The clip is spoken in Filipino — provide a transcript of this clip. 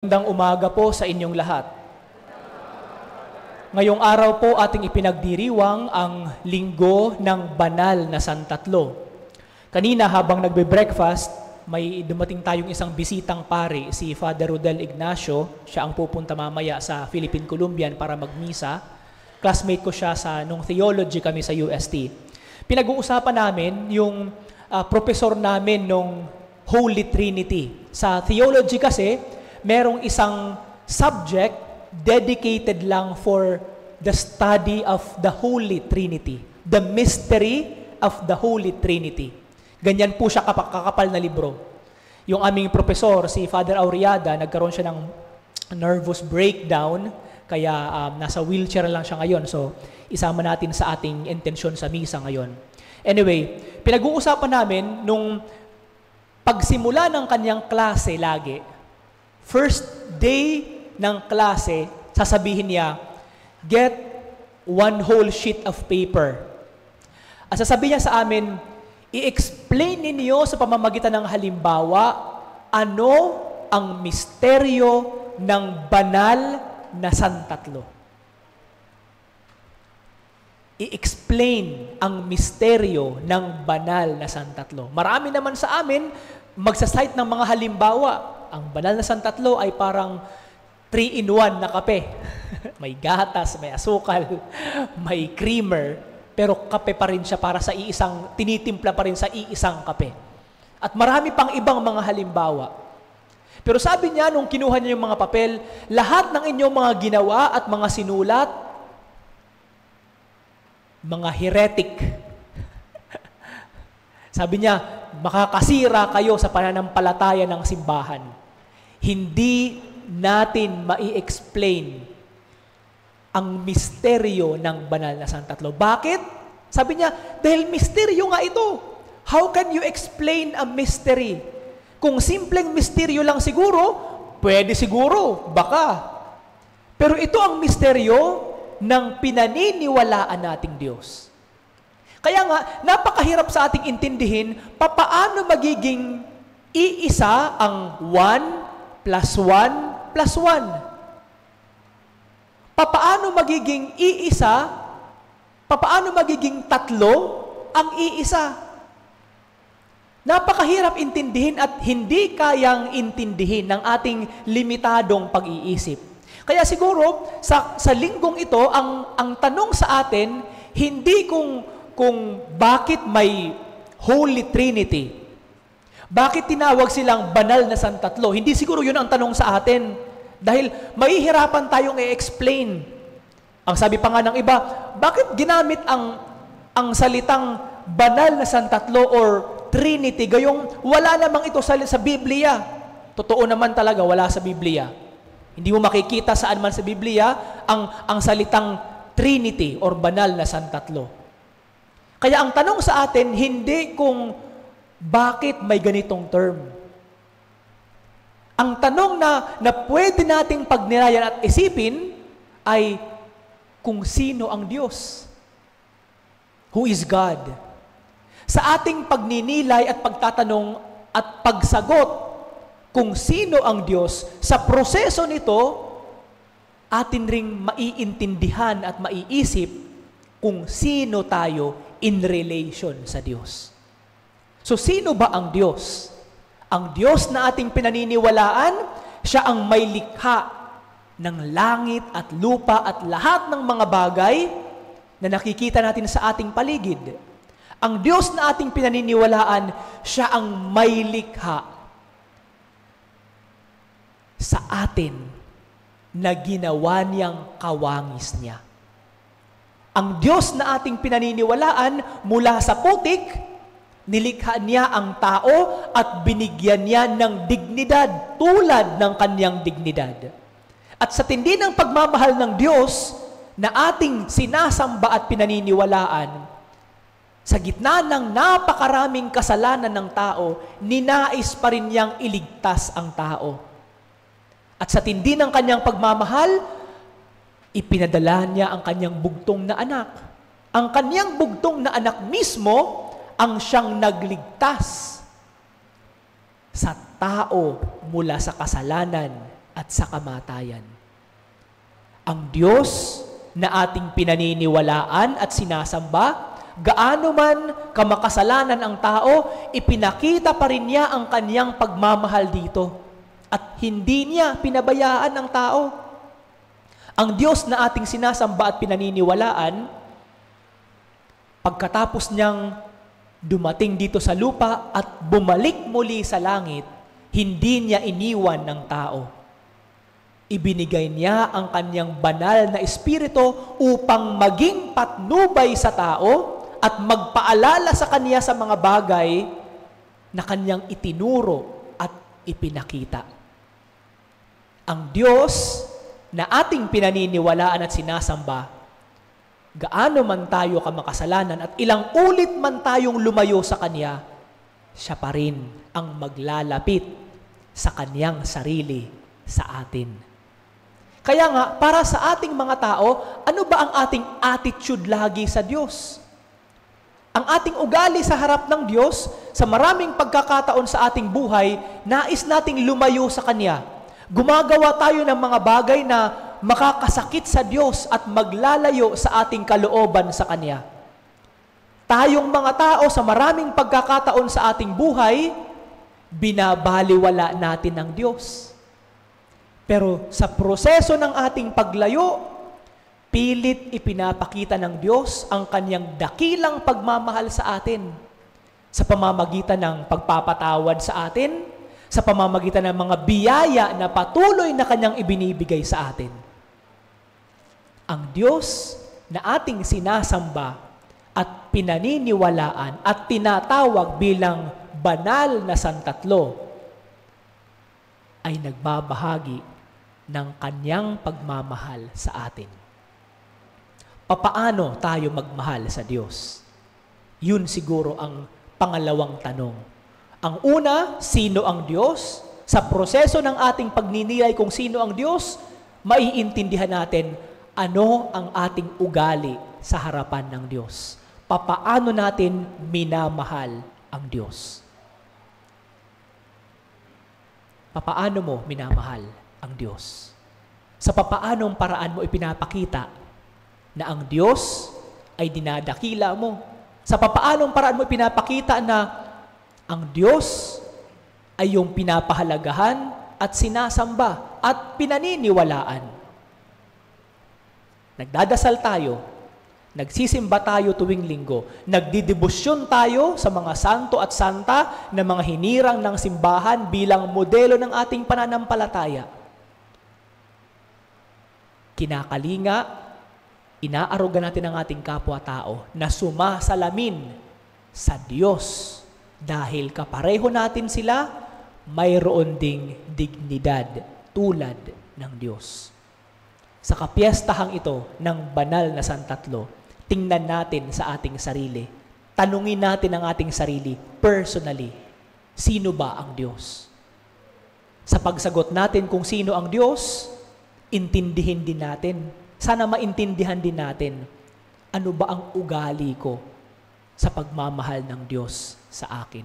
Magandang umaga po sa inyong lahat. Ngayong araw po ating ipinagdiriwang ang Linggo ng Banal na Santatlo. Kanina habang nagbe-breakfast, may dumating tayong isang bisitang pari, si Father Rodel Ignacio. Siya ang pupunta mamaya sa Philippine Columbian para magmisa. Classmate ko siya nung theology kami sa UST. Pinag-uusapan namin yung professor namin nung Holy Trinity. Sa theology kasi, merong isang subject dedicated lang for the study of the Holy Trinity. The mystery of the Holy Trinity. Ganyan po siya kakapal na libro. Yung aming profesor, si Father Auriada, nagkaroon siya ng nervous breakdown, kaya nasa wheelchair lang siya ngayon. So, isama natin sa ating intensyon sa misa ngayon. Anyway, pinag-uusapan namin nung pagsimula ng kanyang klase lagi, first day ng klase, sasabihin niya, get one whole sheet of paper. At sasabihin niya sa amin, i-explain ninyo sa pamamagitan ng halimbawa, ano ang misteryo ng banal na Santatlo. I-explain ang misteryo ng banal na Santatlo. Marami naman sa amin magsasite ng mga halimbawa. Ang banal na Santatlo ay parang 3-in-1 na kape. May gatas, may asukal, may creamer, pero kape pa rin siya para sa tinitimpla pa rin sa iisang kape. At marami pang ibang mga halimbawa. Pero sabi niya, nung kinuha niya yung mga papel, lahat ng inyong mga ginawa at mga sinulat, mga heretic. Sabi niya, makakasira kayo sa pananampalataya ng simbahan. Hindi natin mai-explain ang misteryo ng banal na Santatlo. Bakit? Sabi niya, dahil misteryo nga ito. How can you explain a mystery? Kung simpleng misteryo lang siguro, pwede siguro, baka. Pero ito ang misteryo ng pinaniniwalaan nating Diyos. Kaya nga, napakahirap sa ating intindihin, papaano magiging iisa ang 1 plus 1 plus 1? Papaano magiging iisa? Papaano magiging 3 ang iisa? Napakahirap intindihin at hindi kayang intindihin ng ating limitadong pag-iisip. Kaya siguro, sa linggong ito, ang tanong sa atin, hindi kung bakit may Holy Trinity. Bakit tinawag silang banal na Santatlo? Hindi siguro yun ang tanong sa atin. Dahil mahihirapan tayong i-explain. Ang sabi pa nga ng iba, bakit ginamit ang salitang banal na Santatlo or Trinity, gayong wala namang ito sa Biblia? Totoo naman talaga, wala sa Biblia. Hindi mo makikita saan man sa Biblia ang salitang Trinity or banal na Santatlo. Kaya ang tanong sa atin, hindi kung bakit may ganitong term. Ang tanong na pwede nating pagnirayan at isipin ay kung sino ang Diyos. Who is God? Sa ating pagninilay at pagtatanong at pagsagot kung sino ang Diyos, sa proseso nito, atin ring maiintindihan at maiisip kung sino tayo in relation sa Diyos. So, sino ba ang Diyos? Ang Diyos na ating pinaniniwalaan, siya ang may likha ng langit at lupa at lahat ng mga bagay na nakikita natin sa ating paligid. Ang Diyos na ating pinaniniwalaan, siya ang may likha sa atin na ginawa niyang kawangis niya. Ang Diyos na ating pinaniniwalaan mula sa putik, nilikha niya ang tao at binigyan niya ng dignidad tulad ng kanyang dignidad. At sa tindi ng pagmamahal ng Diyos na ating sinasamba at pinaniniwalaan, sa gitna ng napakaraming kasalanan ng tao, ninais pa rin niyang iligtas ang tao. At sa tindi ng kanyang pagmamahal, ipinadala niya ang kanyang bugtong na anak. Ang kanyang bugtong na anak mismo ang siyang nagligtas sa tao mula sa kasalanan at sa kamatayan. Ang Diyos na ating pinaniniwalaan at sinasamba, gaano man kamakasalanan ang tao, ipinakita pa rin niya ang kanyang pagmamahal dito. At hindi niya pinabayaan ang tao. Ang Diyos na ating sinasamba at pinaniniwalaan, pagkatapos niyang dumating dito sa lupa at bumalik muli sa langit, hindi niya iniwan ng tao. Ibinigay niya ang kanyang banal na espiritu upang maging patnubay sa tao at magpaalala sa kanya sa mga bagay na kanyang itinuro at ipinakita. Ang Diyos na ating pinaniniwalaan at sinasamba, gaano man tayo kamakasalanan at ilang ulit man tayong lumayo sa Kanya, siya pa rin ang maglalapit sa Kanyang sarili sa atin. Kaya nga, para sa ating mga tao, ano ba ang ating attitude lagi sa Diyos? Ang ating ugali sa harap ng Diyos, sa maraming pagkakataon sa ating buhay, nais nating lumayo sa Kanya. Gumagawa tayo ng mga bagay na makakasakit sa Diyos at maglalayo sa ating kalooban sa Kanya. Tayong mga tao sa maraming pagkakataon sa ating buhay, binabaliwala natin ang Diyos. Pero sa proseso ng ating paglayo, pilit ipinapakita ng Diyos ang Kanyang dakilang pagmamahal sa atin sa pamamagitan ng pagpapatawad sa atin, sa pamamagitan ng mga biyaya na patuloy na Kanyang ibinibigay sa atin. Ang Diyos na ating sinasamba at pinaniniwalaan at tinatawag bilang banal na Santatlo ay nagbabahagi ng Kanyang pagmamahal sa atin. Papaano tayo magmahal sa Diyos? Yun siguro ang pangalawang tanong. Ang una, sino ang Diyos? Sa proseso ng ating pagninilay kung sino ang Diyos, maiintindihan natin ano ang ating ugali sa harapan ng Diyos. Papaano natin minamahal ang Diyos? Papaano mo minamahal ang Diyos? Sa papaanong paraan mo ipinapakita na ang Diyos ay dinadakila mo? Sa papaanong paraan mo ipinapakita na ang Diyos ay yung pinapahalagahan at sinasamba at pinaniniwalaan? Nagdadasal tayo, nagsisimba tayo tuwing linggo, nagdidebosyon tayo sa mga santo at santa na mga hinirang ng simbahan bilang modelo ng ating pananampalataya. Kinakalinga, inaaruga natin ang ating kapwa-tao na sumasalamin sa Diyos dahil kapareho natin sila, mayroon ding dignidad tulad ng Diyos. Sa kapiestahang ito ng banal na Santatlo, tingnan natin sa ating sarili. Tanungin natin ang ating sarili, personally, sino ba ang Diyos? Sa pagsagot natin kung sino ang Diyos, intindihin din natin. Sana maintindihan din natin, ano ba ang ugali ko sa pagmamahal ng Diyos sa akin?